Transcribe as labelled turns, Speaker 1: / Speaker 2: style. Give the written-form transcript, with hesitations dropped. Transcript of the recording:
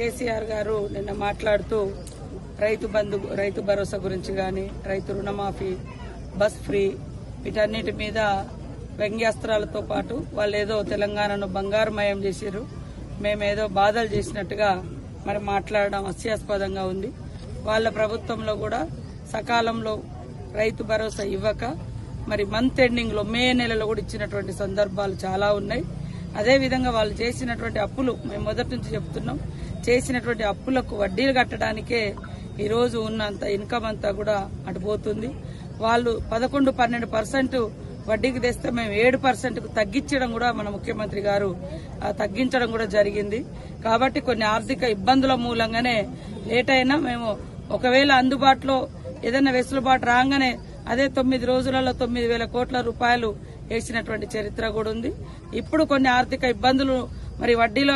Speaker 1: కేసీఆర్ గారు నిన్న మాట్లాడుతూ రైతు భరోసా గురించి గాని, రైతు రుణమాఫీ, బస్ ఫ్రీ వీటన్నిటి మీద వ్యంగ్యాస్త్రాలతో పాటు వాళ్ళు ఏదో తెలంగాణను బంగారుమయం చేశారు, మేమేదో బాధలు చేసినట్టుగా మరి మాట్లాడడం హాస్యాస్పదంగా ఉంది. వాళ్ళ ప్రభుత్వంలో కూడా సకాలంలో రైతు భరోసా ఇవ్వక మరి మంత్ ఎండింగ్ లో మే నెలలో కూడా ఇచ్చినటువంటి సందర్భాలు చాలా ఉన్నాయి. అదేవిధంగా వాళ్ళు చేసినటువంటి అప్పులు మేము మొదటి నుంచి చెప్తున్నాం, చేసినటువంటి అప్పులకు వడ్డీలు కట్టడానికే ఈరోజు ఉన్నంత ఇన్కమ్ అంతా కూడా అటుపోతుంది. వాళ్ళు 11-12% వడ్డీకి తెస్తే మేము 7%కు తగ్గించడం కూడా మన ముఖ్యమంత్రి గారు తగ్గించడం కూడా జరిగింది. కాబట్టి కొన్ని ఆర్థిక ఇబ్బందుల మూలంగానే లేట్ అయినా మేము ఒకవేళ అందుబాటులో ఏదైనా వెసులుబాటు రాగానే అదే 9 రోజులలో 9,000 కోట్ల రూపాయలు వేసినటువంటి చరిత్ర కూడా ఉంది. ఇప్పుడు కొన్ని ఆర్థిక ఇబ్బందులు మరి వడ్డీలో